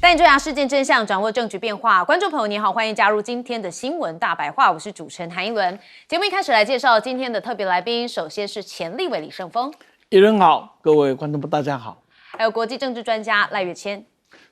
带你追查事件真相，掌握证据变化。观众朋友你好，欢迎加入今天的新闻大白话，我是主持人韩一伦。节目一开始来介绍今天的特别来宾，首先是前立委李胜峰。一伦好，各位观众朋友大家好。还有国际政治专家赖岳谦。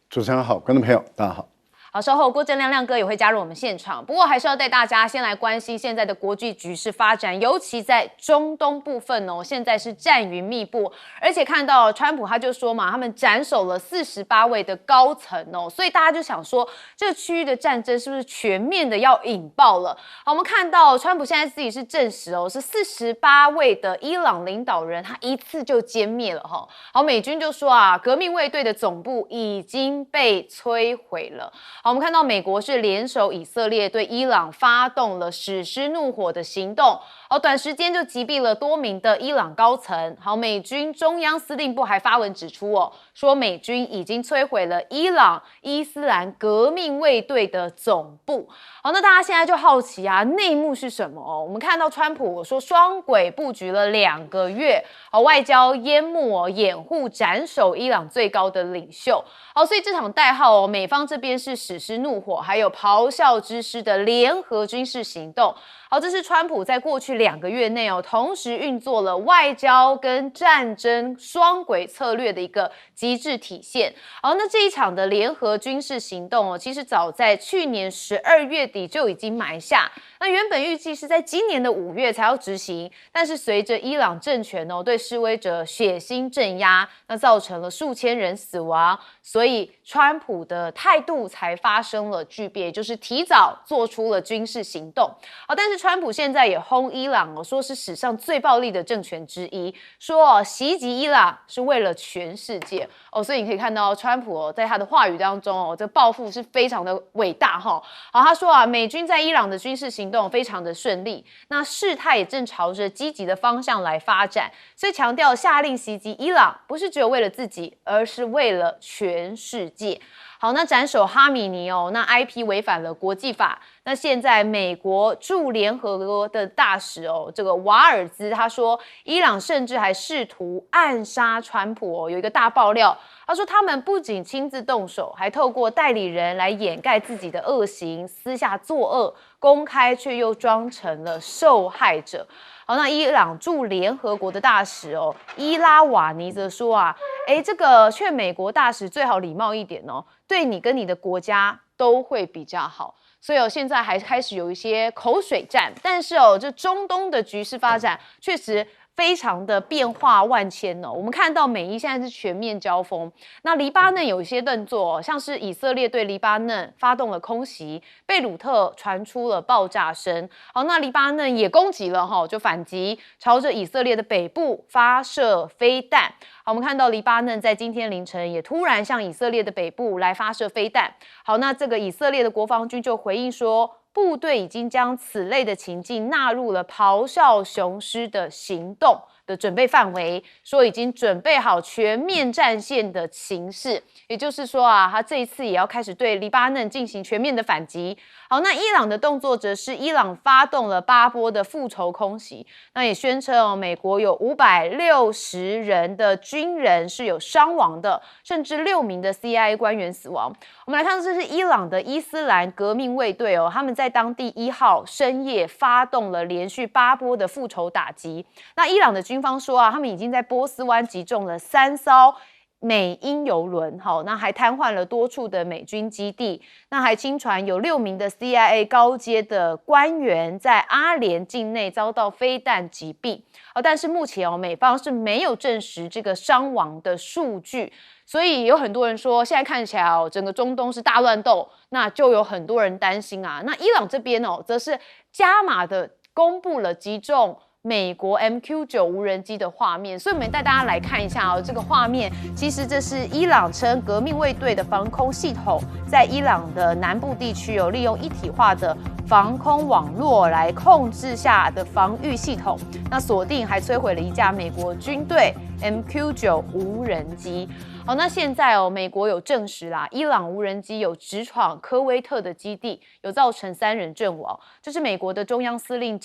主持人好，观众朋友大家好。好，稍后郭正亮亮哥也会加入我们现场。不过还是要带大家先来关心现在的国际局势发展，尤其在中东部分哦，现在是战云密布，而且看到川普他就说嘛，他们斩首了48位的高层哦，所以大家就想说，这个区域的战争是不是全面的要引爆了？好，我们看到川普现在自己是证实哦，是48位的伊朗领导人，他一次就歼灭了哈。好，美军就说啊，革命卫队的总部已经被摧毁了。好，我们看到美国是联手以色列对伊朗发动了史诗怒火的行动，好，短时间就击毙了多名的伊朗高层。好，美军中央司令部还发文指出哦，说美军已经摧毁了伊朗伊斯兰革命卫队的总部。好，那大家现在就好奇啊，内幕是什么哦？我们看到川普说双轨布局了2个月，好，外交烟幕哦，掩护斩首伊朗最高的领袖。好，所以这场代号哦，美方这边是史诗怒火，还有咆哮之师的联合军事行动。好，这是川普在过去2个月内哦，同时运作了外交跟战争双轨策略的一个极致体现。好，那这一场的联合军事行动哦，其实早在去年12月底就已经埋下。那原本预计是在今年的5月才要执行，但是随着伊朗政权哦对示威者血腥镇压，那造成了数千人死亡，所以川普的态度才发生了巨变，也就是提早做出了军事行动。好，但是川普现在也轰伊朗哦，说是史上最暴力的政权之一，说哦袭击伊朗是为了全世界哦，所以你可以看到川普哦在他的话语当中哦，这报复是非常的伟大哈。好，他说啊，美军在伊朗的军事行动非常的顺利，那事态也正朝着积极的方向来发展，所以强调下令袭击伊朗不是只有为了自己，而是为了全世界。好，那斩首哈米尼哦，那 IP 违反了国际法。那现在美国驻联合国的大使哦，这个瓦尔兹他说，伊朗甚至还试图暗杀川普哦，有一个大爆料，他说他们不仅亲自动手，还透过代理人来掩盖自己的恶行，私下作恶，公开却又装成了受害者。好，那伊朗驻联合国的大使哦，伊拉瓦尼则说啊，这个劝美国大使最好礼貌一点哦，对你跟你的国家都会比较好。所以哦，现在还开始有一些口水战，但是哦，这中东的局势发展确实非常的变化万千哦。我们看到美伊现在是全面交锋，那黎巴嫩有一些动作哦，像是以色列对黎巴嫩发动了空袭，贝鲁特传出了爆炸声。好，那黎巴嫩也攻击了哈，就反击，朝着以色列的北部发射飞弹。好，我们看到黎巴嫩在今天凌晨也突然向以色列的北部来发射飞弹。好，那这个以色列的国防军就回应说，部队已经将此类的情境纳入了咆哮雄狮的行动的准备范围，说已经准备好全面战线的情势，也就是说啊，他这一次也要开始对黎巴嫩进行全面的反击。好，那伊朗的动作则是伊朗发动了8波的复仇空袭，那也宣称哦，美国有560人的军人是有伤亡的，甚至6名的 CIA 官员死亡。我们来看，这是伊朗的伊斯兰革命卫队哦，他们在当地1号深夜发动了连续8波的复仇打击。那伊朗的军方说啊，他们已经在波斯湾击中了3艘美英邮轮，好，那还瘫痪了多处的美军基地，那还清传有6名的 CIA 高阶的官员在阿联境内遭到飞弹击毙，但是目前美方是没有证实这个伤亡的数据，所以有很多人说，现在看起来整个中东是大乱斗，那就有很多人担心啊。那伊朗这边则是加码的公布了击中美国 MQ9 无人机的画面，所以我们带大家来看一下这个画面。其实这是伊朗称革命卫队的防空系统，在伊朗的南部地区利用一体化的防空网络来控制下的防御系统，那锁定还摧毁了一架美国军队 MQ9 无人机。好，那现在美国有证实啦，伊朗无人机有直闯科威特的基地，有造成3人阵亡。这是美国的中央司令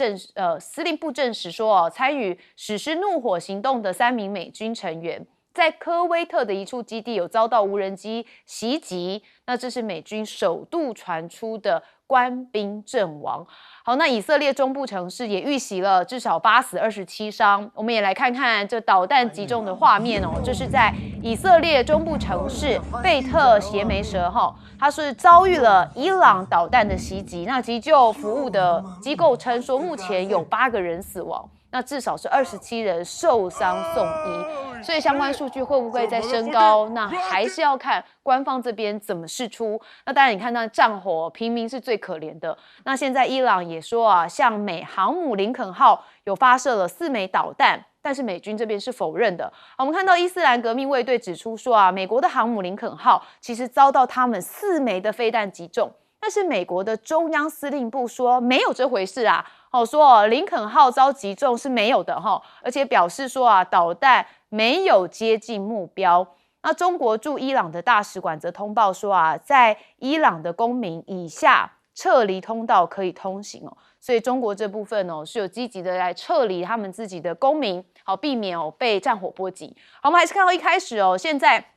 部证实说，参与史诗怒火行动的3名美军成员，在科威特的一处基地有遭到无人机袭击，那这是美军首度传出的官兵阵亡。好，那以色列中部城市也遇袭了，至少8死27伤。我们也来看看这导弹击中的画面哦，这是在以色列中部城市贝特谢梅舍它是遭遇了伊朗导弹的袭击。那急救服务的机构称说，目前有8个人死亡。那至少是27人受伤送医，所以相关数据会不会再升高？那还是要看官方这边怎么释出。那当然，你看到战火，平民是最可怜的。那现在伊朗也说啊，向美航母林肯号有发射了4枚导弹，但是美军这边是否认的。我们看到伊斯兰革命卫队指出说啊，美国的航母林肯号其实遭到他们4枚的飞弹击中。但是美国的中央司令部说没有这回事啊，说林肯号遭击中是没有的而且表示说啊，导弹没有接近目标。那中国驻伊朗的大使馆则通报说啊，在伊朗的公民以下撤离通道可以通行所以中国这部分是有积极的来撤离他们自己的公民，好避免被战火波及。好，我们还是看到一开始现在。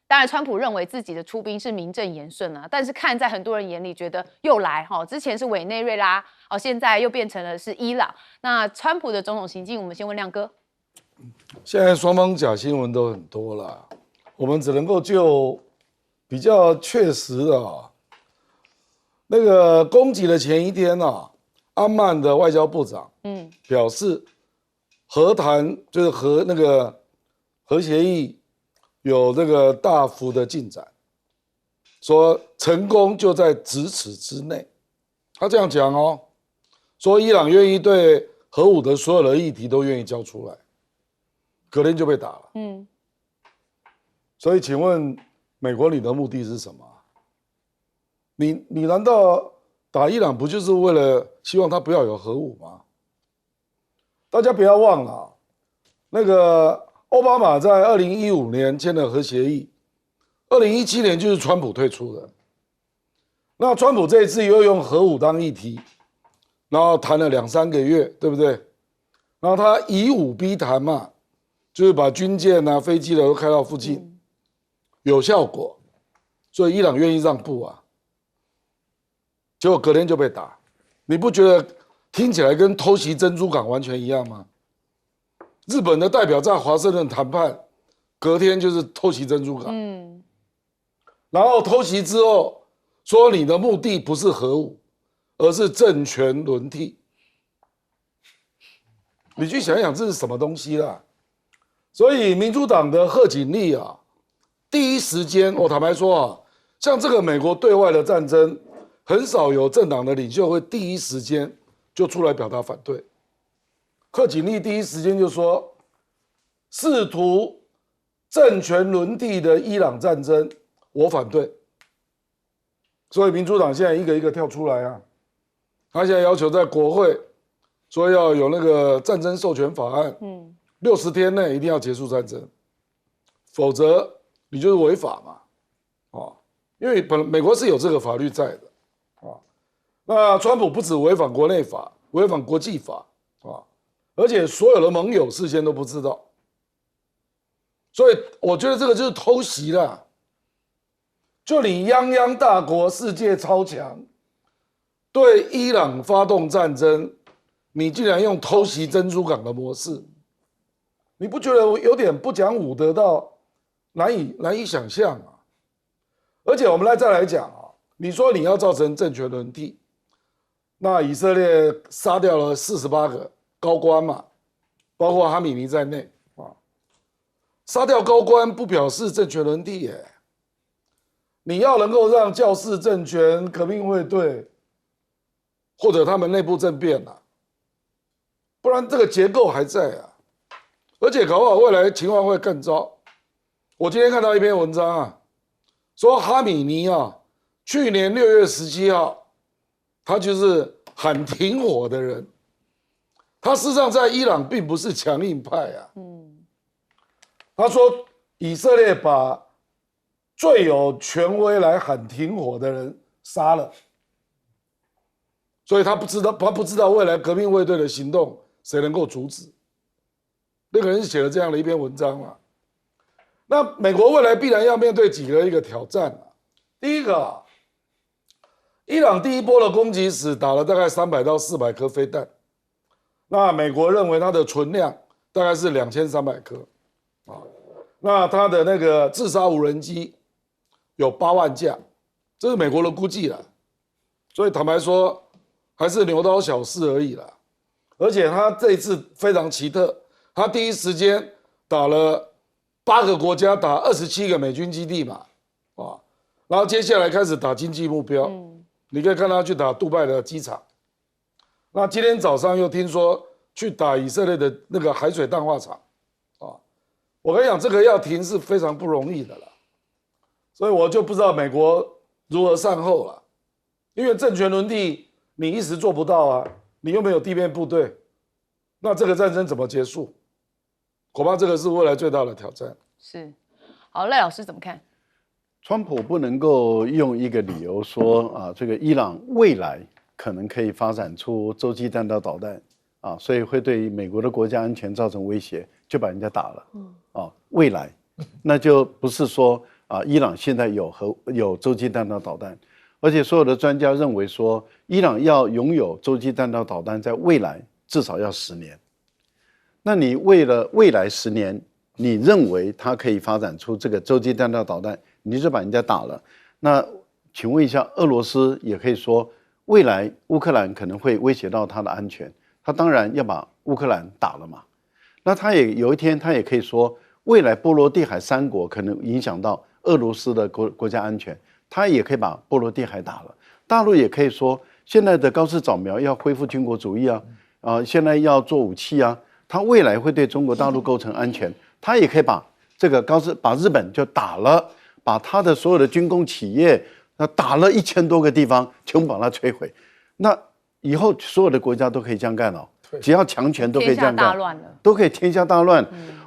当然，川普认为自己的出兵是名正言顺但是看在很多人眼里，觉得又来之前是委内瑞拉现在又变成了是伊朗。那川普的种种行径，我们先问亮哥。现在双方假新闻都很多了，我们只能够就比较确实的那个攻击的前一天阿曼的外交部长表示和谈就是核协议。有这个大幅的进展，说成功就在咫尺之内。他这样讲说伊朗愿意对核武的所有的议题都愿意交出来，隔天就被打了。所以请问美国你的目的是什么？你难道打伊朗不就是为了希望他不要有核武吗？大家不要忘了那个。奥巴马在2015年签了核协议，2017年就是川普退出的。那川普这一次又用核武当议题，然后谈了2-3个月，对不对？然后他以武逼谈嘛，就是把军舰飞机都开到附近，有效果，所以伊朗愿意让步结果隔天就被打，你不觉得听起来跟偷袭珍珠港完全一样吗？日本的代表在华盛顿谈判，隔天就是偷袭珍珠港。然后偷袭之后说你的目的不是核武，而是政权轮替。你去想想这是什么东西啦？所以民主党的贺锦丽第一时间我坦白说像这个美国对外的战争，很少有政党的领袖会第一时间就出来表达反对。贺锦丽第一时间就说，试图政权轮替的伊朗战争，我反对。所以民主党现在一个一个跳出来他现在要求在国会说要有那个战争授权法案，60天内一定要结束战争，否则你就是违法嘛，因为美国是有这个法律在的那川普不止违反国内法，违反国际法而且所有的盟友事先都不知道，所以我觉得这个就是偷袭啦。就你泱泱大国，世界超强，对伊朗发动战争，你竟然用偷袭珍珠港的模式，你不觉得有点不讲武德到难以想象而且我们再来讲你说你要造成政权轮替，那以色列杀掉了48个。高官嘛，包括哈米尼在内杀掉高官不表示政权轮替你要能够让教士政权、革命卫队或者他们内部政变不然这个结构还在而且搞不好未来情况会更糟。我今天看到一篇文章说哈米尼去年6月17号，他就是喊停火的人。他事实上在伊朗并不是强硬派他说以色列把最有权威来喊停火的人杀了，所以他不知道未来革命卫队的行动谁能够阻止。那个人写了这样的一篇文章那美国未来必然要面对一个挑战啊。第一个伊朗第一波的攻击时打了大概300到400颗飞弹，那美国认为它的存量大概是2300颗啊。那它的那个自杀无人机有8万架，这是美国的估计啦。所以坦白说，还是牛刀小试而已啦。而且他这一次非常奇特，他第一时间打了8个国家，打27个美军基地嘛，啊，然后接下来开始打经济目标。你可以看他去打杜拜的机场。那今天早上又听说去打以色列的那个海水淡化厂，啊，我跟你讲，这个要停是非常不容易的啦。所以我就不知道美国如何善后了，因为政权轮替你一时做不到啊。你又没有地面部队，那这个战争怎么结束？恐怕这个是未来最大的挑战。是，好，赖老师怎么看？川普不能够用一个理由说啊，这个伊朗未来可能可以发展出洲际弹道导弹啊，所以会对美国的国家安全造成威胁，就把人家打了。啊，未来，那就不是说啊，伊朗现在有洲际弹道导弹。而且所有的专家认为说，伊朗要拥有洲际弹道导弹，在未来至少要10年。那你为了未来10年，你认为它可以发展出这个洲际弹道导弹，你就把人家打了。那请问一下，俄罗斯也可以说，未来乌克兰可能会威胁到它的安全，他当然要把乌克兰打了嘛。那他也有一天，他也可以说，未来波罗的海3国可能影响到俄罗斯的国家安全。他也可以把波罗的海打了，大陆也可以说现在的高市早苗要恢复军国主义啊，现在要做武器啊，他未来会对中国大陆构成安全，他也可以把这个把日本就打了，把他的所有的军工企业打了1000多个地方，全部把它摧毁。那以后所有的国家都可以这样干了，只要强权都可以这样干，都可以天下大乱。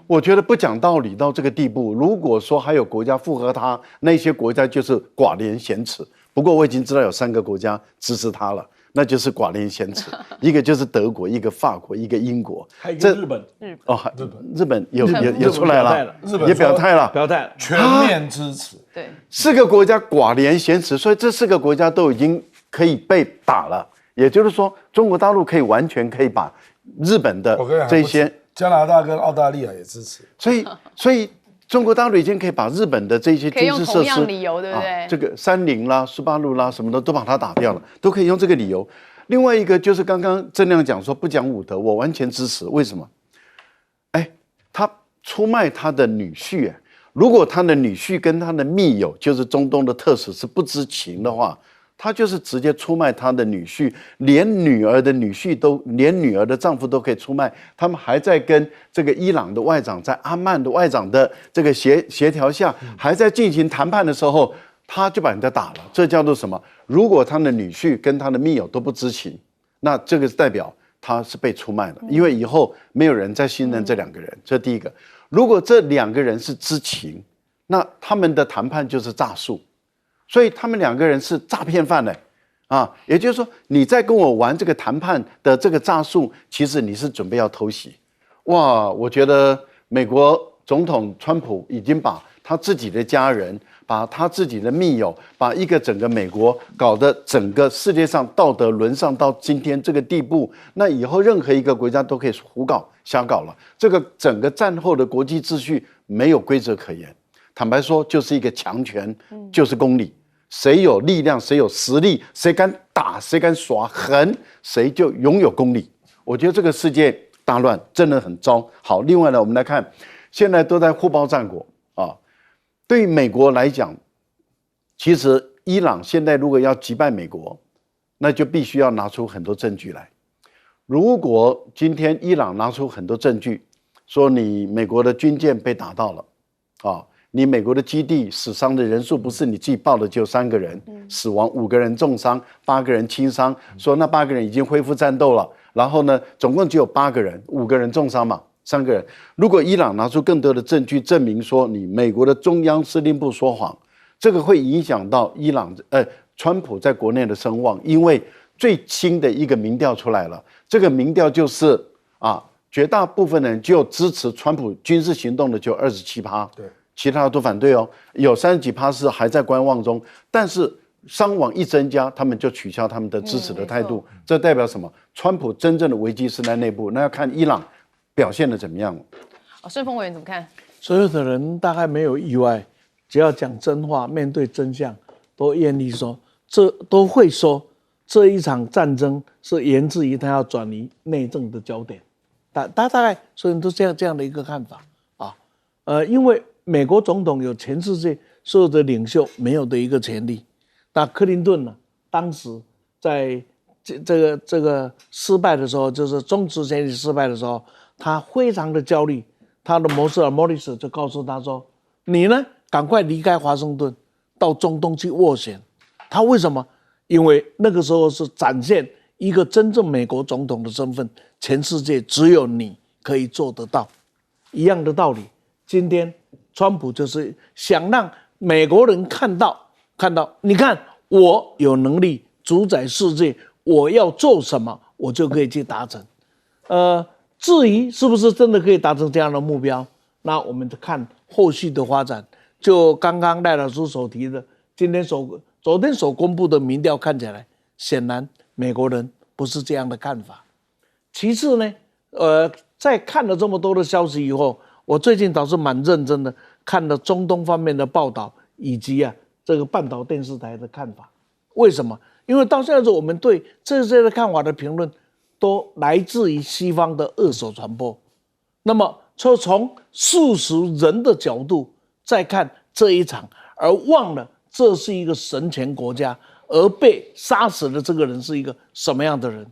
我觉得不讲道理到这个地步，如果说还有国家附和他，那些国家就是寡廉鲜耻。不过我已经知道有3个国家支持他了，那就是寡廉鲜耻，一个就是德国，一个法国，一个英国，还有一个日本。日本也出来了，也表态了，全面支持。对，4个国家寡廉鲜耻，所以这4个国家都已经可以被打了。也就是说，中国大陆完全可以把日本的这些。加拿大跟澳大利亚也支持，所以中国大陆已经可以把日本的这些军事设施，可以用同样理由，对不对？这个30啦、18啦什么的都把它打掉了，都可以用这个理由。另外一个就是刚刚郑亮讲说不讲武德，我完全支持。为什么？他出卖他的女婿，如果他的女婿跟他的密友，就是中东的特使是不知情的话。他就是直接出卖他的女婿，连女儿的女婿连女儿的丈夫都可以出卖。他们还在跟这个伊朗的外长，在阿曼的外长的这个协调下，还在进行谈判的时候，他就把人家打了。这叫做什么？如果他的女婿跟他的密友都不知情，那这个代表他是被出卖了，因为以后没有人再信任这2个人。这第一个。如果这2个人是知情，那他们的谈判就是诈术。所以他们2个人是诈骗犯呢，也就是说你在跟我玩这个谈判的这个诈术，其实你是准备要偷袭。哇，我觉得美国总统川普已经把他自己的家人，把他自己的密友，把一个整个美国搞得整个世界上道德沦丧到今天这个地步，那以后任何一个国家都可以胡搞瞎搞了。这个整个战后的国际秩序没有规则可言，坦白说就是一个强权，就是公理。谁有力量，谁有实力，谁敢打，谁敢耍狠，谁就拥有公理。我觉得这个世界大乱真的很糟。好，另外呢，我们来看，现在都在互爆战果啊。对于美国来讲，其实伊朗现在如果要击败美国，那就必须要拿出很多证据来。如果今天伊朗拿出很多证据，说你美国的军舰被打到了啊。你美国的基地死伤的人数不是你自己报的，就3个人死亡，5个人重伤，8个人轻伤。说那8个人已经恢复战斗了，然后呢，总共只有8个人，5个人重伤嘛，3个人。如果伊朗拿出更多的证据证明说你美国的中央司令部说谎，这个会影响到川普在国内的声望，因为最新的一个民调出来了，这个民调就是绝大部分人就支持川普军事行动的就27%。对。其他的都反对哦，有30几%是还在观望中，但是伤亡一增加，他们就取消他们的支持的态度，这代表什么？川普真正的危机是在内部，那要看伊朗表现的怎么样。顺峰委员怎么看？所有的人大概没有意外，只要讲真话，面对真相，都愿意说，都会说这一场战争是源自于他要转移内政的焦点。大概所有人都这样的一个看法啊，因为美国总统有全世界所有的领袖没有的一个权利。那克林顿呢，当时在这个失败的时候，就是中持选举失败的时候，他非常的焦虑。他的谋士莫里斯就告诉他说：“你呢，赶快离开华盛顿，到中东去斡旋。”他为什么？因为那个时候是展现一个真正美国总统的身份，全世界只有你可以做得到。一样的道理，今天川普就是想让美国人看到，你看我有能力主宰世界，我要做什么，我就可以去达成。至于是不是真的可以达成这样的目标，那我们看后续的发展。就刚刚赖老师所提的，昨天所公布的民调看起来，显然美国人不是这样的看法。其次呢，在看了这么多的消息以后，我最近倒是蛮认真的看了中东方面的报道，以及这个半岛电视台的看法。为什么？因为到现在我们对这些的看法的评论都来自于西方的二手传播。那么就从数十人的角度再看这一场，而忘了这是一个神权国家，而被杀死的这个人是一个什么样的人。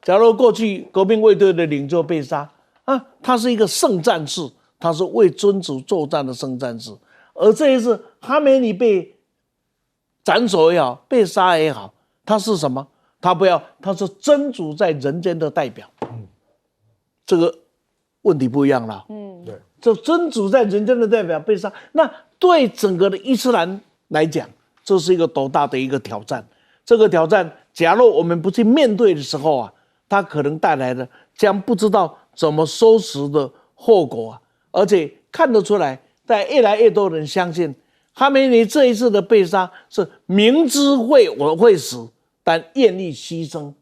假如过去革命卫队的领袖被杀他是一个圣战士，他是为君主作战的圣战士。而这一次哈梅尼被斩首也好，被杀也好，他是什么？他是真主在人间的代表。这个问题不一样了。对，这真主在人间的代表被杀，那对整个的伊斯兰来讲，这是一个多大的一个挑战。这个挑战，假如我们不去面对的时候它可能带来的将不知道怎么收拾的后果而且看得出来，在越来越多人相信哈梅尼这一次的被杀是明知我会死，但愿意牺牲。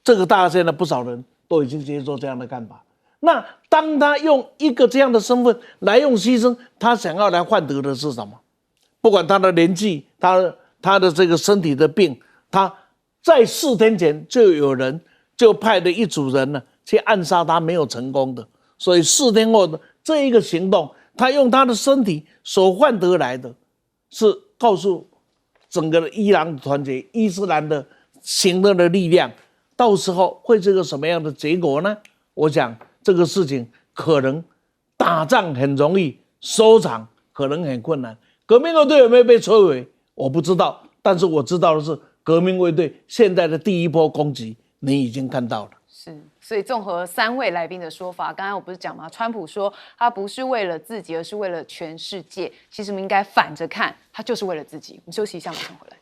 这个大家现在不少人都已经接受这样的看法。那当他用一个这样的身份来用牺牲，他想要来换得的是什么？不管他的年纪，他的这个身体的病，他在4天前就有人就派了一组人呢去暗杀他，没有成功的。所以4天后的这一个行动，他用他的身体所换得来的，是告诉整个的伊朗团结、伊斯兰的行动的力量，到时候会是个什么样的结果呢？我想这个事情可能打仗很容易，收场可能很困难。革命卫队有没有被摧毁？我不知道，但是我知道的是，革命卫队现在的第一波攻击，你已经看到了。是，所以综合3位来宾的说法，刚才我不是讲吗？川普说他不是为了自己，而是为了全世界。其实我们应该反着看，他就是为了自己。我们休息一下，马上回来。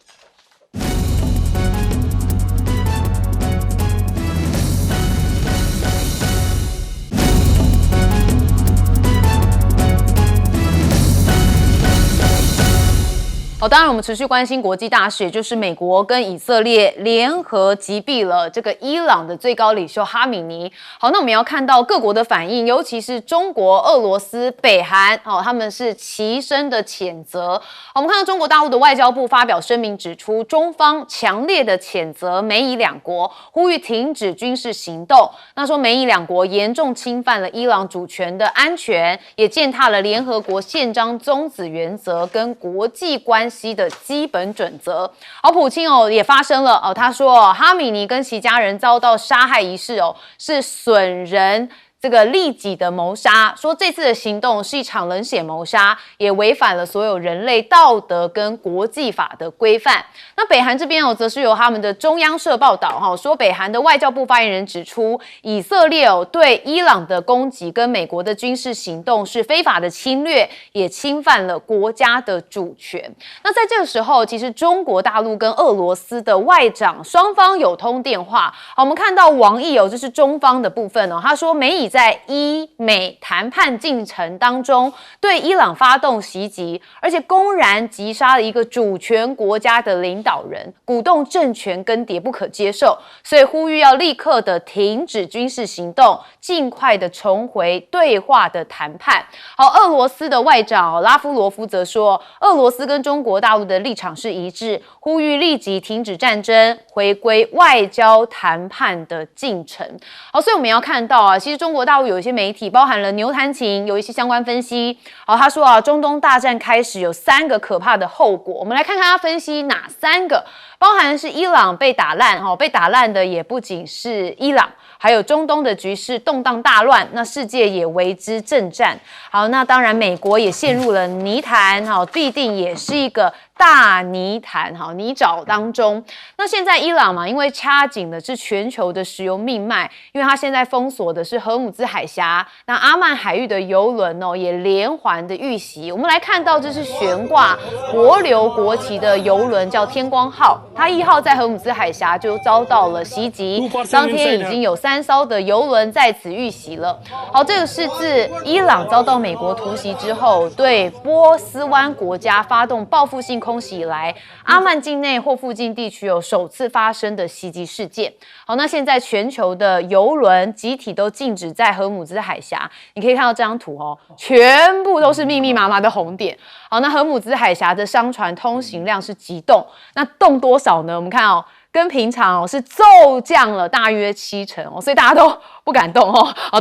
当然我们持续关心国际大事，也就是美国跟以色列联合击毙了这个伊朗的最高领袖哈米尼。好，那我们要看到各国的反应，尤其是中国、俄罗斯、北韩，他们是齐声的谴责。我们看到中国大陆的外交部发表声明指出，中方强烈的谴责美以两国，呼吁停止军事行动。那说美以两国严重侵犯了伊朗主权的安全，也践踏了联合国宪章宗旨原则跟国际关系的基本准则。普京也发声了他说哈米尼跟其家人遭到杀害一事是损人这个利己的谋杀，说这次的行动是一场冷血谋杀，也违反了所有人类道德跟国际法的规范。那北韩这边则是由他们的中央社报道说北韩的外交部发言人指出，以色列对伊朗的攻击跟美国的军事行动是非法的侵略，也侵犯了国家的主权。那在这个时候，其实中国大陆跟俄罗斯的外长双方有通电话。我们看到王毅这是中方的部分他说美以体在伊美谈判进程当中对伊朗发动袭击，而且公然击杀了一个主权国家的领导人，鼓动政权更迭，不可接受。所以呼吁要立刻的停止军事行动，尽快的重回对话的谈判。好，俄罗斯的外长拉夫罗夫则说，俄罗斯跟中国大陆的立场是一致，呼吁立即停止战争，回归外交谈判的进程。好，所以我们要看到啊，其实中国大陆有一些媒体，包含了牛弹琴，有一些相关分析。好，他说啊，中东大战开始有3个可怕的后果。我们来看看他分析哪3个，包含是伊朗被打烂，被打烂的也不仅是伊朗，还有中东的局势动荡大乱，那世界也为之震颤。好，那当然美国也陷入了泥潭，必定也是一个大泥潭，泥沼当中。那现在伊朗嘛，因为掐紧的是全球的石油命脉，因为它现在封锁的是荷姆兹海峡，那阿曼海域的油轮也连环的遇袭。我们来看到这是悬挂帛琉国旗的油轮叫天光号，它1号在荷姆兹海峡就遭到了袭击，当天已经有3艘的油轮在此遇袭了。好，这个是自伊朗遭到美国突袭之后，对波斯湾国家发动报复性空袭以来，阿曼境内或附近地区有首次发生的袭击事件。好，那现在全球的油轮集体都禁止在荷姆兹海峡，你可以看到这张图全部都是密密麻麻的红点。好，那荷姆兹海峡的商船通行量是急冻，那冻多少呢？我们看跟平常是骤降了大约70%所以大家都不敢动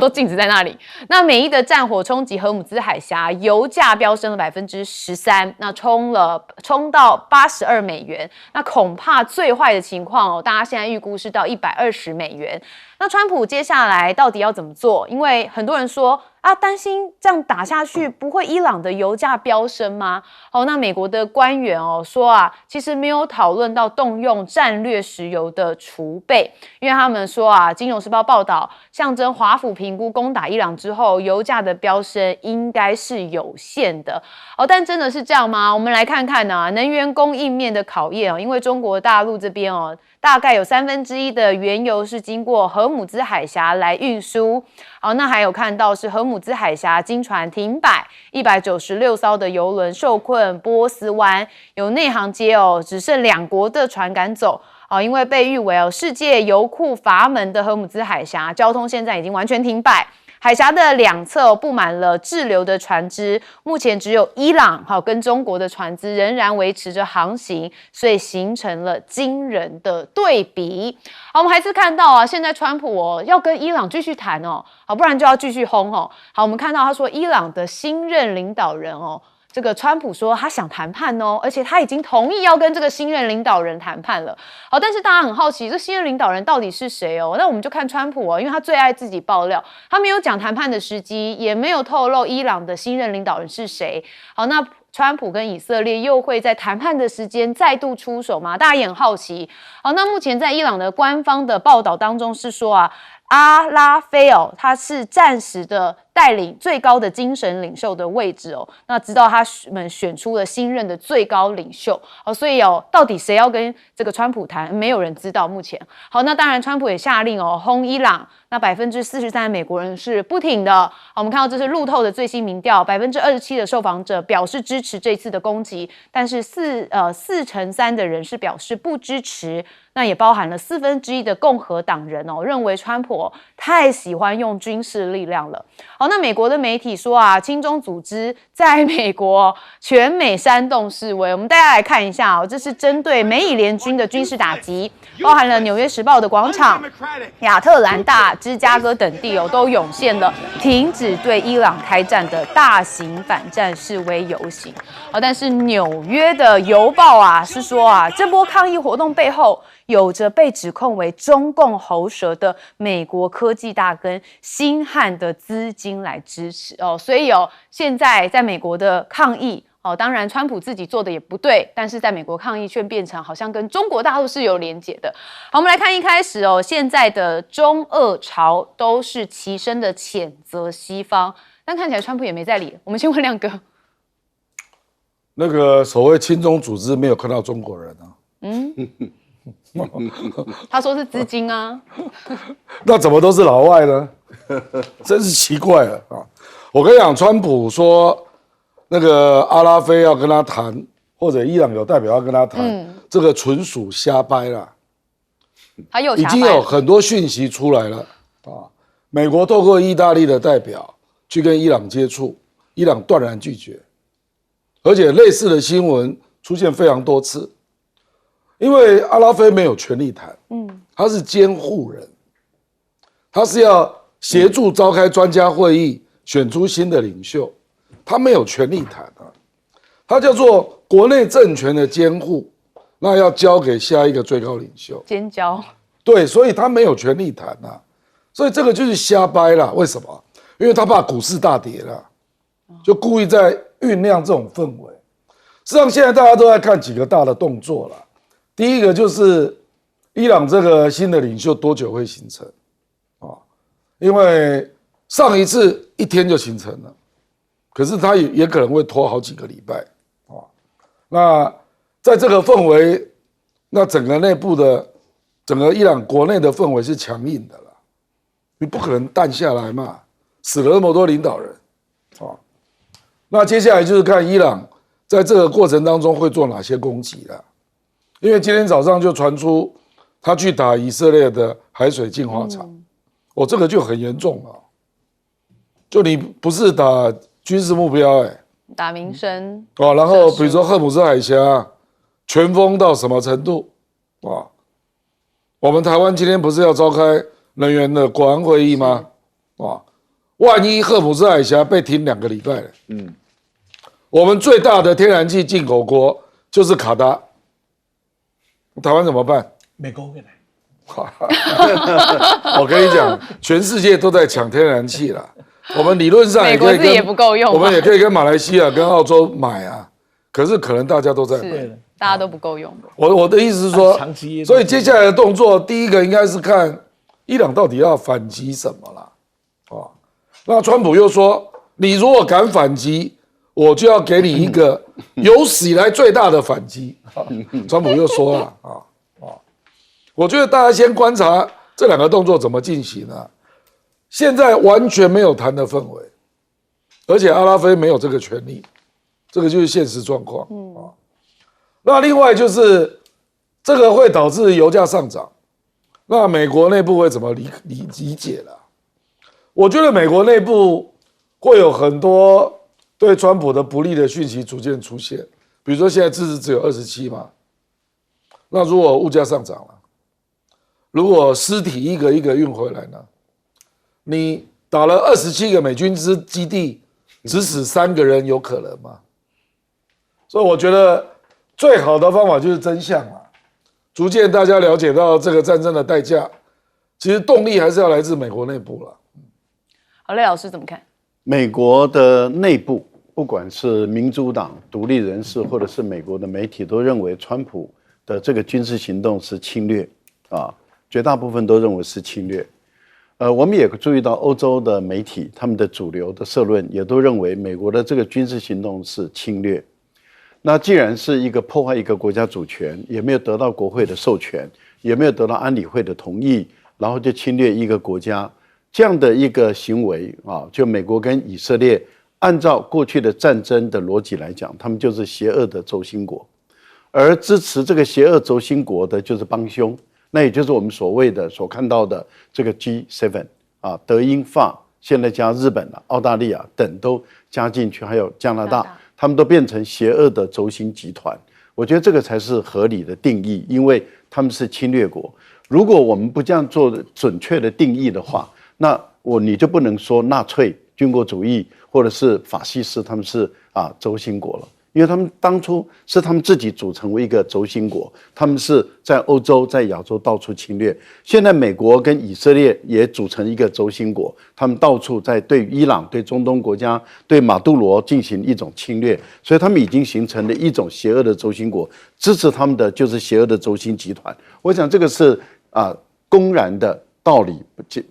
都静止在那里。那美伊的战火冲击荷姆兹海峡，油价飙升了13%，那冲到$82，那恐怕最坏的情况大家现在预估是到$120。那川普接下来到底要怎么做？因为很多人说担心这样打下去不会伊朗的油价飙升吗？那美国的官员说其实没有讨论到动用战略石油的储备，因为他们说金融时报报道，象征华府评估攻打伊朗之后，油价的飙升应该是有限的。但真的是这样吗？我们来看看能源供应面的考验因为中国大陆这边大概有1/3的原油是经过荷姆兹海峡来运输。好，那还有看到是荷姆兹海峡经船停摆，196艘的油轮受困波斯湾，有内航街只剩2国的船敢走。因为被誉为世界油库阀门的荷姆兹海峡，交通现在已经完全停摆。海峡的2侧布满了滞留的船只，目前只有伊朗跟中国的船只仍然维持着航行，所以形成了惊人的对比。好，我们还是看到现在川普要跟伊朗继续谈好，不然就要继续轰好，我们看到他说伊朗的新任领导人这个川普说他想谈判而且他已经同意要跟这个新任领导人谈判了。好，但是大家很好奇，这新任领导人到底是谁那我们就看川普因为他最爱自己爆料，他没有讲谈判的时机，也没有透露伊朗的新任领导人是谁。好，那川普跟以色列又会在谈判的时间再度出手吗？大家也很好奇。好，那目前在伊朗的官方的报道当中是说阿拉菲他是暂时的带领最高的精神领袖的位置那直到他们选出了新任的最高领袖所以到底谁要跟这个川普谈，没有人知道目前。好，那当然川普也下令轰伊朗，那43%的美国人是不挺的。好，我们看到这是路透的最新民调，27%的受访者表示支持这次的攻击，但是4%的人是表示不支持。那也包含了1/4的共和党人认为川普太喜欢用军事力量了。好，那美国的媒体说亲中组织在美国全美煽动示威。我们大家来看一下这是针对美以联军的军事打击，包含了纽约时报的广场、亚特兰大、芝加哥等地都涌现了停止对伊朗开战的大型反战示威游行。但是纽约的邮报是说这波抗议活动背后有着被指控为中共喉舌的美国科技大跟星汉的资金来支持所以现在在美国的抗议当然川普自己做的也不对，但是在美国抗议却变成好像跟中国大陆是有连结的。好，我们来看一开始现在的中俄朝都是齐声的谴责西方，但看起来川普也没在理。我们先问亮哥，那个所谓亲中组织没有看到中国人他说是资金那怎么都是老外呢？真是奇怪了啊！我跟你讲，川普说那个阿拉菲要跟他谈，或者伊朗有代表要跟他谈，这个纯属瞎掰啦。他又已经有很多讯息出来了啊！美国透过意大利的代表去跟伊朗接触，伊朗断然拒绝，而且类似的新闻出现非常多次。因为阿拉菲没有权利谈，他是监护人，他是要协助召开专家会议，选出新的领袖，他没有权利谈啊，他叫做国内政权的监护，那要交给下一个最高领袖。尖交，对，所以他没有权利谈啊，所以这个就是瞎掰啦。为什么？因为他怕股市大跌啦，就故意在酝酿这种氛围。实际上，现在大家都在看几个大的动作啦。第一个就是伊朗这个新的领袖多久会形成啊？因为上一次1天就形成了，可是他也可能会拖好几个礼拜啊。那在这个氛围，那整个内部的整个伊朗国内的氛围是强硬的啦，你不可能淡下来嘛，死了那么多领导人啊。那接下来就是看伊朗在这个过程当中会做哪些攻击啦。因为今天早上就传出他去打以色列的海水净化厂，这个就很严重了。就你不是打军事目标，打民生然后比如说荷姆斯海峡全封到什么程度我们台湾今天不是要召开能源的国安会议吗？万一荷姆斯海峡被停2个礼拜了，我们最大的天然气进口国就是卡达。台湾怎么办？美国会来。我跟你讲，全世界都在抢天然气啦。我们理论上也可以美国自己也不够用，我们也可以跟马来西亚、跟澳洲买啊。可是可能大家都在买，大家都不够用。我的意思是说，所以接下来的动作，第一个应该是看伊朗到底要反击什么啦。那川普又说，你如果敢反击，我就要给你一个有史以来最大的反击。川普又说了我觉得大家先观察这2个动作怎么进行啊。现在完全没有谈的氛围，而且阿拉菲没有这个权利，这个就是现实状况那另外就是这个会导致油价上涨，那美国内部会怎么理解啦？我觉得美国内部会有很多对川普的不利的讯息逐渐出现，比如说现在支持只有27嘛，那如果物价上涨了，如果尸体一个一个运回来呢？你打了27个美军基地，只死3个人，有可能吗？所以我觉得最好的方法就是真相逐渐大家了解到这个战争的代价，其实动力还是要来自美国内部了。好，赖老师怎么看？美国的内部，不管是民主党、独立人士，或者是美国的媒体，都认为川普的这个军事行动是侵略绝大部分都认为是侵略。我们也注意到欧洲的媒体，他们的主流的社论也都认为美国的这个军事行动是侵略。那既然是一个破坏一个国家主权，也没有得到国会的授权，也没有得到安理会的同意，然后就侵略一个国家，这样的一个行为就美国跟以色列按照过去的战争的逻辑来讲，他们就是邪恶的轴心国，而支持这个邪恶轴心国的就是帮凶。那也就是我们所看到的这个 G7 德英法，现在加日本澳大利亚等都加进去，还有加拿大，他们都变成邪恶的轴心集团。我觉得这个才是合理的定义，因为他们是侵略国。如果我们不这样做准确的定义的话，那你就不能说纳粹、军国主义或者是法西斯他们是轴心国了。因为他们当初是他们自己组成为一个轴心国，他们是在欧洲、在亚洲到处侵略。现在美国跟以色列也组成一个轴心国，他们到处在对伊朗、对中东国家、对马杜罗进行一种侵略，所以他们已经形成了一种邪恶的轴心国，支持他们的就是邪恶的轴心集团。我想这个是公然的道理，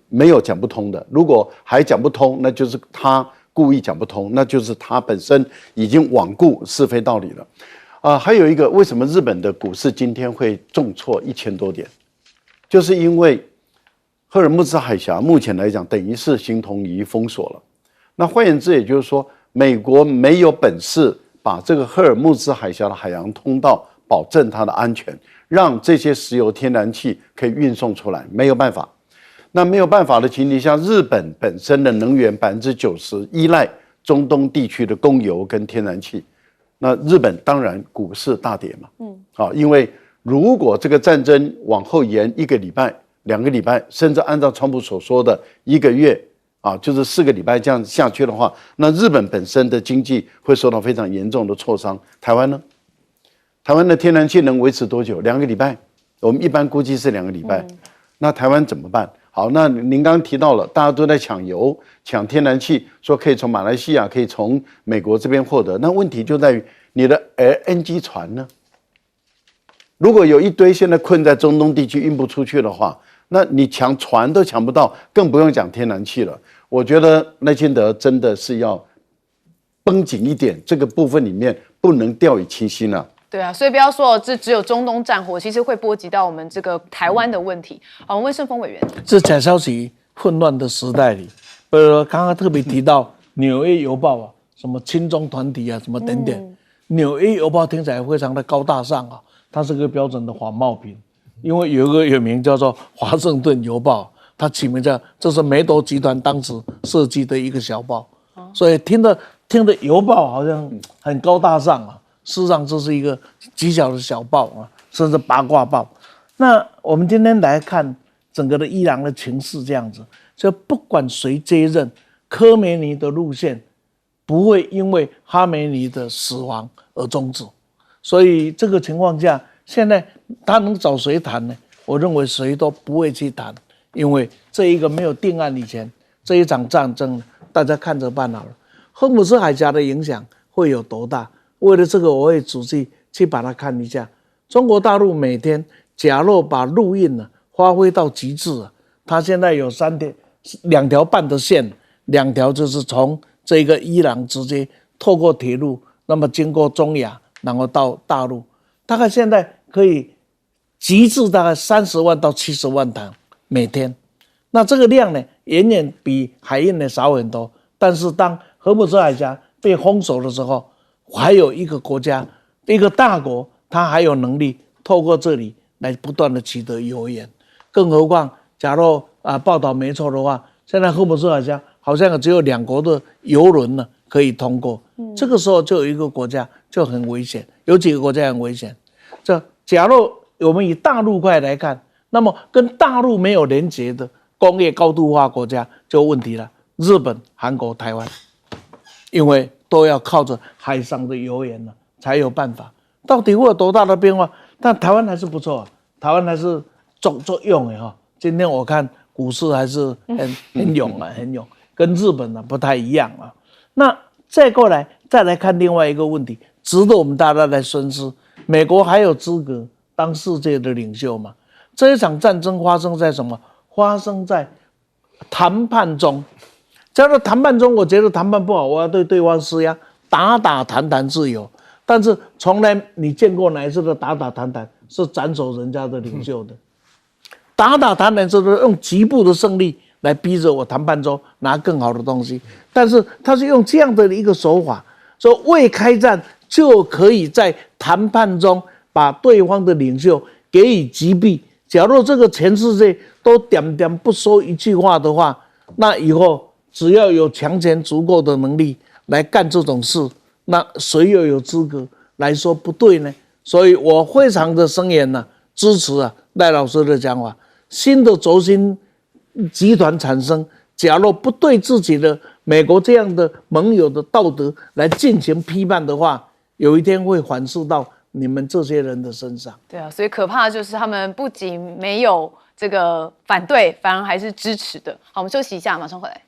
没有讲不通的。如果还讲不通，那就是他故意讲不通，那就是他本身已经罔顾是非道理了。还有一个，为什么日本的股市今天会重挫1000多点，就是因为赫尔木兹海峡目前来讲等于是形同于封锁了。那换言之，也就是说，美国没有本事把这个赫尔木兹海峡的海洋通道保证它的安全，让这些石油天然气可以运送出来，没有办法。那没有办法的情况下，日本本身的能源90%依赖中东地区的供油跟天然气，那日本当然股市大跌嘛。因为如果这个战争往后延1个礼拜、2个礼拜，甚至按照川普所说的1个月就是4个礼拜这样下去的话，那日本本身的经济会受到非常严重的挫伤。台湾呢？台湾的天然气能维持多久？2个礼拜，我们一般估计是2个礼拜。那台湾怎么办？好，那您刚刚提到了，大家都在抢油、抢天然气，说可以从马来西亚、可以从美国这边获得。那问题就在于你的 LNG 船呢？如果有一堆现在困在中东地区运不出去的话，那你抢船都抢不到，更不用讲天然气了。我觉得赖清德真的是要绷紧一点，这个部分里面不能掉以轻心了。对啊，所以不要说这只有中东战火，其实会波及到我们这个台湾的问题。好，我们问盛峰委员，这假消息混乱的时代里，比如刚刚特别提到纽约邮报啊，什么亲中团体啊，什么等等，纽约邮报听起来非常的高大上啊，它是个标准的仿冒品，因为有一个有名叫做华盛顿邮报，它起名叫这是梅朵集团当时设计的一个小报，所以听着邮报好像很高大上啊。事实上，这是一个极小的小报啊，甚至八卦报。那我们今天来看整个的伊朗的情势这样子，就不管谁接任，科梅尼的路线不会因为哈梅尼的死亡而终止。所以这个情况下，现在他能找谁谈呢？我认为谁都不会去谈，因为这一个没有定案以前，这一场战争大家看着办好了。荷姆斯海峡的影响会有多大？为了这个，我会仔细去把它看一下。中国大陆每天假若把陆运发挥到极致它现在有2条半的线，2条就是从这个伊朗直接透过铁路，那么经过中亚，然后到大陆，大概现在可以极致大概30万到70万趟每天。那这个量呢，远远比海运的少很多。但是当荷姆斯海峡被封锁的时候，还有一个国家，一个大国，它还有能力透过这里来不断的取得油源。更何况，假如报道没错的话，现在荷姆斯海峡好像只有2国的油轮呢可以通过。这个时候就有一个国家就很危险，有几个国家很危险。假如我们以大陆块来看，那么跟大陆没有连结的工业高度化国家就有问题了，日本、韩国、台湾，因为都要靠着海上的油源才有办法。到底会有多大的变化？但台湾还是不错台湾还是作用今天我看股市还是很勇很勇，跟日本不太一样那再过来再来看另外一个问题，值得我们大家来深思：美国还有资格当世界的领袖吗？这一场战争发生在什么？发生在谈判中。在这谈判中，我觉得谈判不好，我要对对方施压，打谈自由。但是从来你见过哪一次的打谈是斩首人家的领袖的？打谈是用局部的胜利来逼着我谈判中拿更好的东西，但是他是用这样的一个手法，说未开战就可以在谈判中把对方的领袖给予击毙。假如这个全世界都点不说一句话的话，那以后只要有强权足够的能力来干这种事，那谁又有资格来说不对呢？所以我非常的声言支持赖老师的讲法。新的轴心集团产生，假若不对自己的美国这样的盟友的道德来进行批判的话，有一天会反噬到你们这些人的身上。对啊，所以可怕的就是他们不仅没有这个反对，反而还是支持的。好，我们休息一下，马上回来。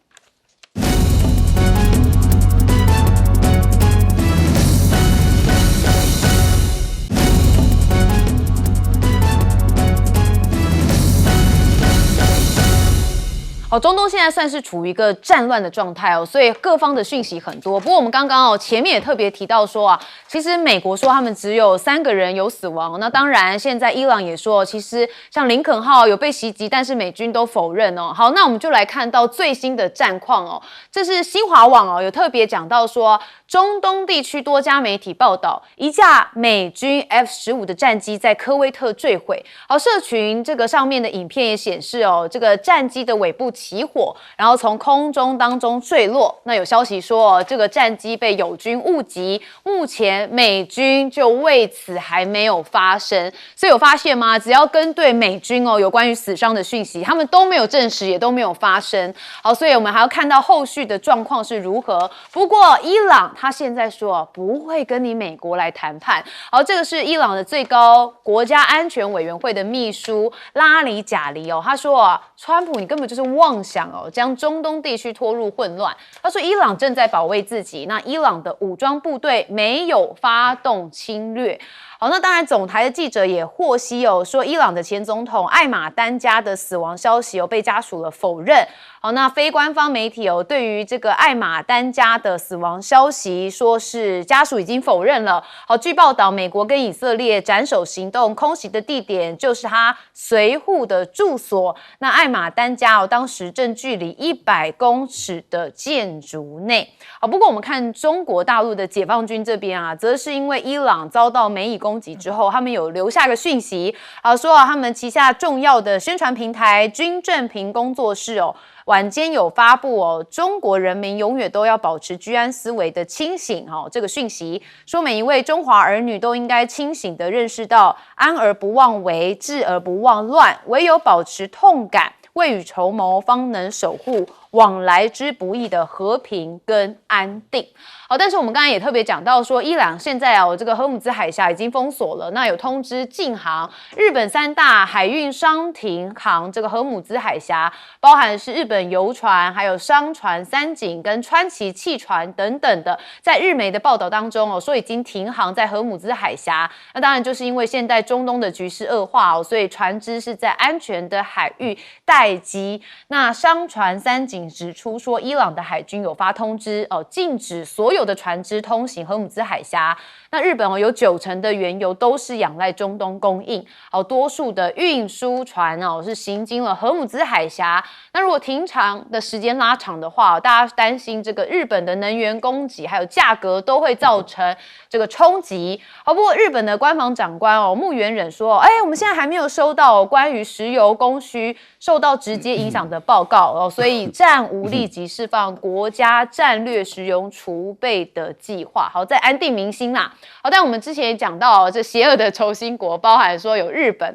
哦，中东现在算是处于一个战乱的状态哦，所以各方的讯息很多。不过我们刚刚前面也特别提到说啊，其实美国说他们只有3个人有死亡。那当然，现在伊朗也说，其实像林肯号有被袭击，但是美军都否认哦。好，那我们就来看到最新的战况哦。这是新华网有特别讲到说，中东地区多家媒体报道，一架美军 F-15的战机在科威特坠毁。好，社群这个上面的影片也显示这个战机的尾部起火，然后从空中当中坠落。那有消息说，这个战机被友军误击，目前美军就为此还没有发声。所以有发现吗？只要跟对美军有关于死伤的讯息，他们都没有证实，也都没有发声。好，所以我们还要看到后续的状况是如何。不过伊朗他现在说不会跟你美国来谈判。好，这个是伊朗的最高国家安全委员会的秘书拉里贾里他说川普你根本就是妄想将中东地区拖入混乱。他说伊朗正在保卫自己，那伊朗的武装部队没有发动侵略。好，那当然，总台的记者也获悉说，伊朗的前总统艾马丹加的死亡消息被家属了否认。好，那非官方媒体对于这个艾马丹加的死亡消息，说是家属已经否认了。好，据报道，美国跟以色列斩首行动空袭的地点就是他随扈的住所。那艾马丹加当时正距离100公尺的建筑内。好，不过我们看中国大陆的解放军这边则是因为伊朗遭到美以攻击之后，他们有留下个讯息说他们旗下重要的宣传平台军政平工作室晚间有发布中国人民永远都要保持居安思危的清醒这个讯息，说每一位中华儿女都应该清醒地认识到安而不忘为，治而不忘乱，唯有保持痛感，未雨绸缪，方能守护往来之不易的和平跟安定。好，但是我们刚才也特别讲到说，伊朗现在这个荷姆兹海峡已经封锁了，那有通知禁航日本3大海运商停航这个荷姆兹海峡，包含是日本游船、还有商船三井跟川崎汽船等等的，在日媒的报道当中说已经停航在荷姆兹海峡。那当然就是因为现在中东的局势恶化所以船只是在安全的海域待机。那商船三井指出说，伊朗的海军有发通知禁止所有的船只通行荷姆兹海峡。那日本有90%的原油都是仰赖中东供应，多数的运输船是行经了荷姆兹海峡。那如果停航的时间拉长的话，大家担心这个日本的能源供给还有价格都会造成这个冲击。不过日本的官房长官木原忍说，我们现在还没有收到关于石油供需受到直接影响的报告所以暂无立即释放国家战略石油储备的计划。好，在安定民心啦。好，但我们之前也讲到这邪恶的轴心国包含说有日本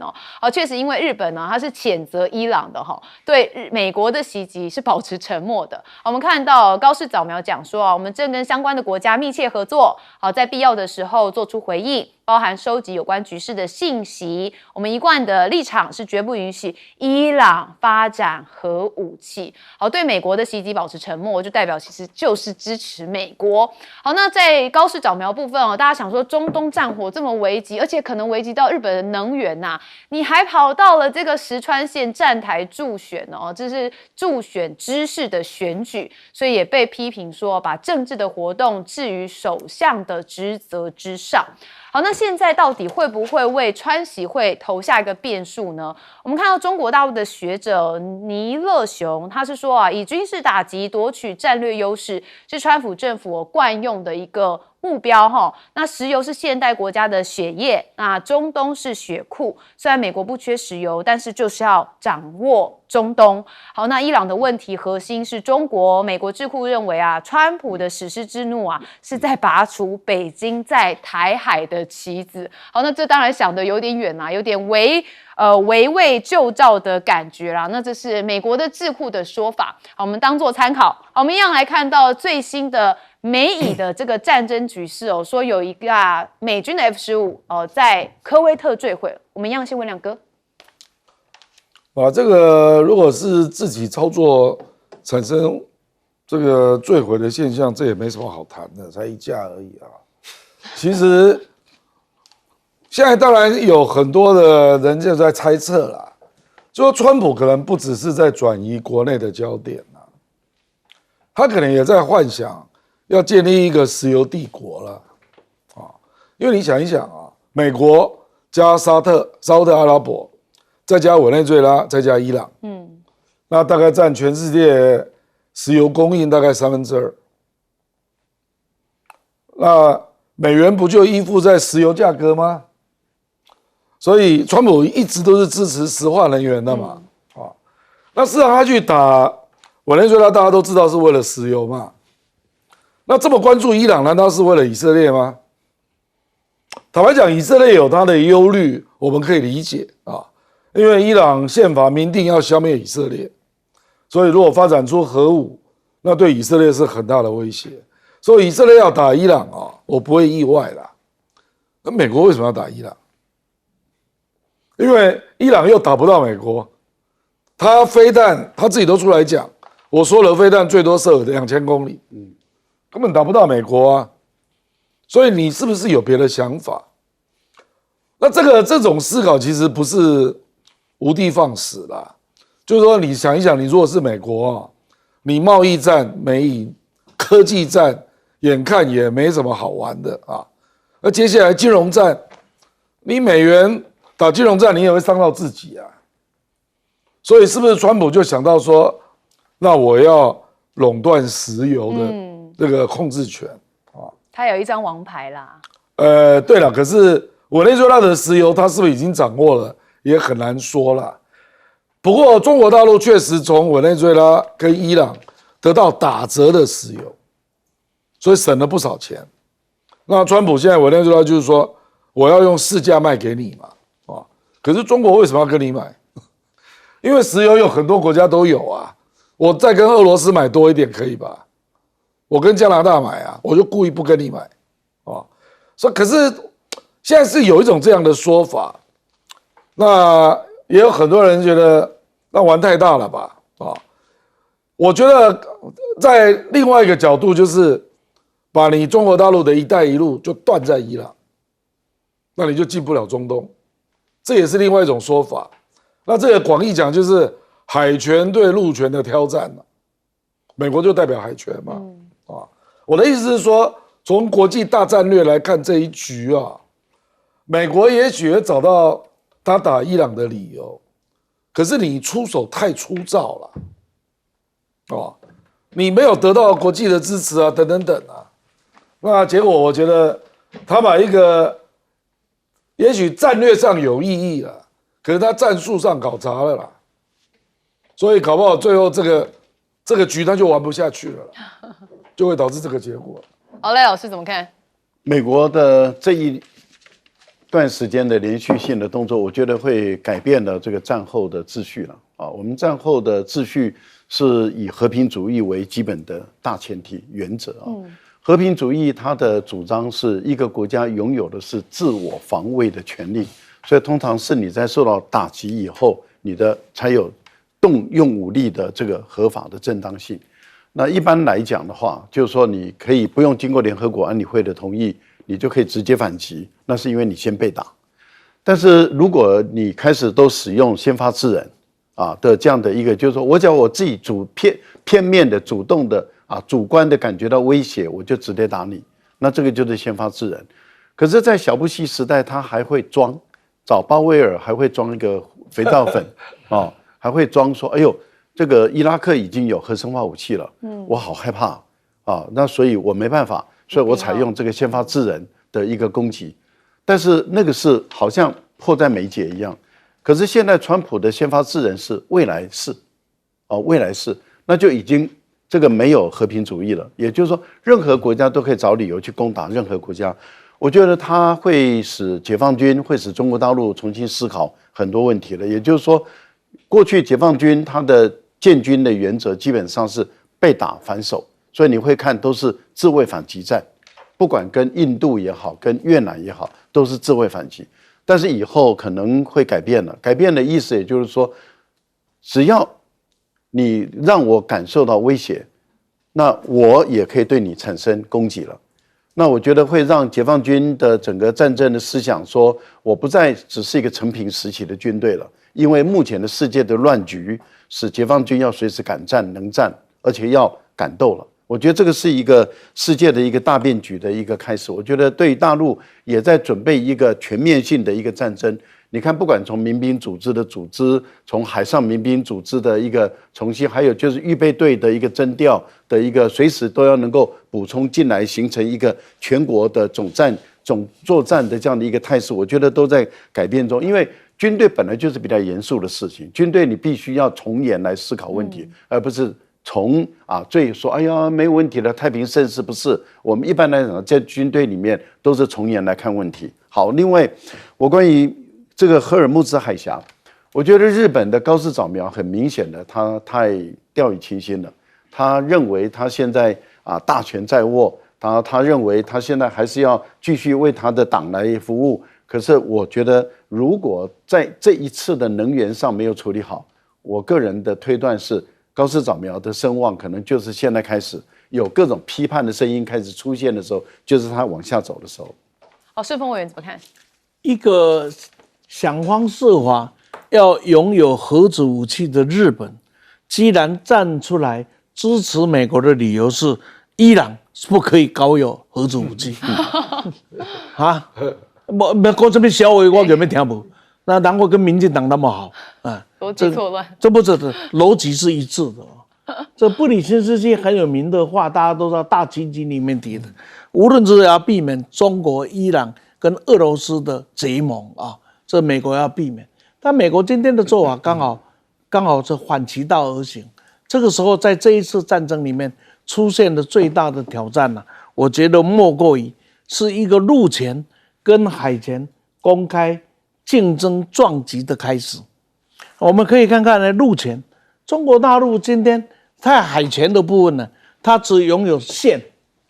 确实因为日本它是谴责伊朗的对美国的袭击是保持沉默的。我们看到高市早苗讲说我们正跟相关的国家密切合作，在必要的时候做出回应，包含收集有关局势的信息。我们一贯的立场是绝不允许伊朗发展核武器。好，对美国的袭击保持沉默，就代表其实就是支持美国。好，那在高市早苗部分大家想说中东战火这么危急，而且可能危及到日本的能源你还跑到了这个石川县站台助选这是助选知事的选举，所以也被批评说把政治的活动置于首相的职责之上。好，那现在到底会不会为川习会投下一个变数呢？我们看到中国大陆的学者倪乐雄，他是说以军事打击夺取战略优势是川普政府惯用的一个目标那石油是现代国家的血液，那中东是血库。虽然美国不缺石油，但是就是要掌握中东。好，那伊朗的问题核心是中国。美国智库认为川普的史诗之怒是在拔除北京在台海的棋子。好，那这当然想得有点远有点围魏救赵的感觉啦。那这是美国的智库的说法，好，我们当作参考。好，我们一样来看到最新的美以的这个战争局势说有一个美军的 F-15在科威特坠毁。我们一样先问亮哥。这个如果是自己操作产生这个坠毁的现象，这也没什么好谈的，才一架而已其实现在当然有很多的人就在猜测啦，就说川普可能不只是在转移国内的焦点啊，他可能也在幻想要建立一个石油帝国了啊。因为你想一想啊，美国加沙特阿拉伯，再加委内瑞拉，再加伊朗，那大概占全世界石油供应大概2/3。那美元不就依附在石油价格吗？所以川普一直都是支持石化能源的嘛，那事实上他去打委内瑞拉，大家都知道是为了石油嘛。那这么关注伊朗，难道是为了以色列吗？坦白讲，以色列有他的忧虑，我们可以理解啊，因为伊朗宪法明定要消灭以色列，所以如果发展出核武，那对以色列是很大的威胁。所以以色列要打伊朗啊，我不会意外啦。那美国为什么要打伊朗？因为伊朗又打不到美国，他飞弹他自己都出来讲，我说了飞弹最多射2000公里，根本打不到美国啊。所以你是不是有别的想法？那这种思考其实不是无的放矢啦，就是说你想一想，你如果是美国啊，你贸易战没赢，科技战眼看也没什么好玩的啊。那接下来金融战，你美元打金融战，你也会伤到自己啊。所以是不是川普就想到说，那我要垄断石油的这个控制权啊？他有一张王牌啦。对了，可是委内瑞拉的石油，他是不是已经掌握了，也很难说了。不过中国大陆确实从委内瑞拉跟伊朗得到打折的石油，所以省了不少钱。那川普现在委内瑞拉就是说，我要用市价卖给你嘛，啊，可是中国为什么要跟你买？因为石油有很多国家都有啊，我再跟俄罗斯买多一点可以吧？我跟加拿大买啊，我就故意不跟你买，啊，所以可是现在是有一种这样的说法，那也有很多人觉得那玩太大了吧，啊，我觉得在另外一个角度就是把你中国大陆的一带一路就断在伊朗，那你就进不了中东，这也是另外一种说法。那这个广义讲就是海权对陆权的挑战嘛，美国就代表海权嘛，我的意思是说，从国际大战略来看这一局啊，美国也许会找到他打伊朗的理由，可是你出手太粗糙了，你没有得到国际的支持啊，等等等啊，那结果我觉得他把一个也许战略上有意义了。可是他战术上搞砸了啦，所以搞不好最后这个局他就玩不下去了啦，就会导致这个结果。好，赖老师怎么看？美国的这一段时间的连续性的动作，我觉得会改变了这个战后的秩序了啊。我们战后的秩序是以和平主义为基本的大前提原则啊。和平主义它的主张是一个国家拥有的是自我防卫的权利。所以通常是你在受到打击以后，你的才有动用武力的这个合法的正当性。那一般来讲的话，就是说你可以不用经过联合国安理会的同意，你就可以直接反击，那是因为你先被打。但是如果你开始都使用先发制人啊的这样的一个，就是说我只要我自己片面的、主动的啊、主观的感觉到威胁，我就直接打你，那这个就是先发制人。可是，在小布希时代，他还会装。找鲍威尔还会装一个肥皂粉啊，还会装说：“哎呦，这个伊拉克已经有核生化武器了，我好害怕啊！那所以我没办法，所以我采用这个先发制人的一个攻击。但是那个是好像迫在眉睫一样。可是现在川普的先发制人是未来式，未来式，那就已经这个没有和平主义了。也就是说，任何国家都可以找理由去攻打任何国家。”我觉得它会使解放军，会使中国大陆重新思考很多问题了。也就是说，过去解放军它的建军的原则基本上是被打反守，所以你会看都是自卫反击战，不管跟印度也好，跟越南也好，都是自卫反击。但是以后可能会改变了，改变的意思也就是说，只要你让我感受到威胁，那我也可以对你产生攻击了。那我觉得会让解放军的整个战争的思想说，我不再只是一个陈平时期的军队了，因为目前的世界的乱局，使解放军要随时敢战能战，而且要敢斗了。我觉得这个是一个世界的一个大变局的一个开始。我觉得对于大陆也在准备一个全面性的一个战争。你看，不管从民兵组织的组织，从海上民兵组织的一个重新，还有就是预备队的一个征调的一个，随时都要能够补充进来，形成一个全国的总作战的这样的一个态势，我觉得都在改变中。因为军队本来就是比较严肃的事情，军队你必须要从严来思考问题，而不是从最说哎呀没有问题了，太平盛世，不是。我们一般来讲，在军队里面都是从严来看问题。好，另外我关于这个荷尔木兹海峡，我觉得日本的高市早苗很明显的，他太掉以轻心了。他认为他现在大权在握，他认为他现在还是要继续为他的党来服务。可是我觉得，如果在这一次的能源上没有处理好，我个人的推断是，高市早苗的声望可能就是现在开始有各种批判的声音开始出现的时候，就是他往下走的时候。好，顺风委员怎么看？一个想方设法要拥有核子武器的日本，既然站出来支持美国的理由是伊朗不可以搞有核子武器，没讲什么小话，我根本听不。那难怪跟民进党那么好逻辑错乱，这不是逻辑是一致的。这布里森斯基很有名的话，大家都知道，大基金里面提的，无论是要避免中国、伊朗跟俄罗斯的结盟这美国要避免。但美国今天的做法刚好是反其道而行。这个时候，在这一次战争里面出现的最大的挑战我觉得莫过于是一个陆前跟海前公开竞争撞击的开始。我们可以看看陆前，中国大陆今天在海前的部分它只拥有线，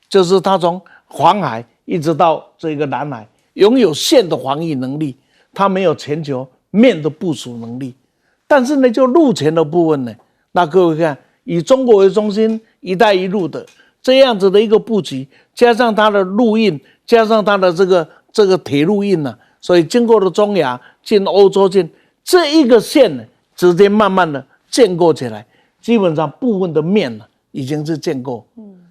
就是它从黄海一直到这个南海拥有线的防御能力，它没有全球面的部署能力。但是就陆前的部分那各位看，以中国为中心，一带一路的这样子的一个布局，加上它的陆运，加上它的这个铁路运所以经过了中亚进欧洲进这一个线直接慢慢的建构起来，基本上部分的面已经是建构。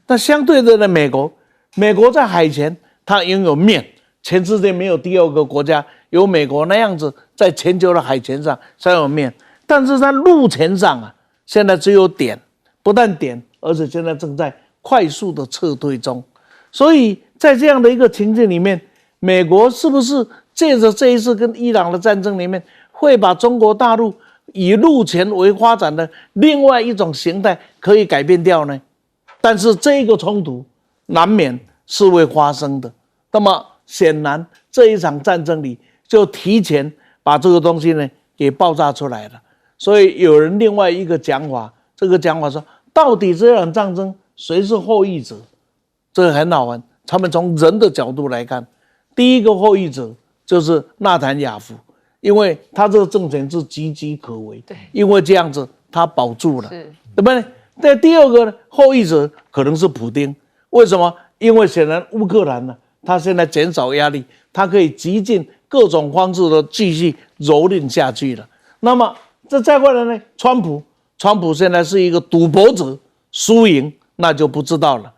那相对的美国在海前它拥有面，全世界没有第二个国家有美国那样子在全球的海前上才有面，但是在陆前上现在只有点，不但点，而且现在正在快速的撤退中。所以在这样的一个情境里面，美国是不是借着这一次跟伊朗的战争里面，会把中国大陆以陆前为发展的另外一种形态可以改变掉呢？但是这个冲突难免是会发生的。那么显然这一场战争里就提前把这个东西给爆炸出来了。所以有人另外一个讲法，这个讲法说，到底这场战争谁是后裔者？这个很好玩。他们从人的角度来看，第一个后裔者就是纳坦雅夫，因为他这个政权是岌岌可危，因为这样子他保住了，对不对？那第二个后裔者可能是普丁，为什么？因为显然乌克兰他现在减少压力，他可以极尽各种方式的继续蹂躏下去了。那么这再过来川普现在是一个赌博者，输赢那就不知道了。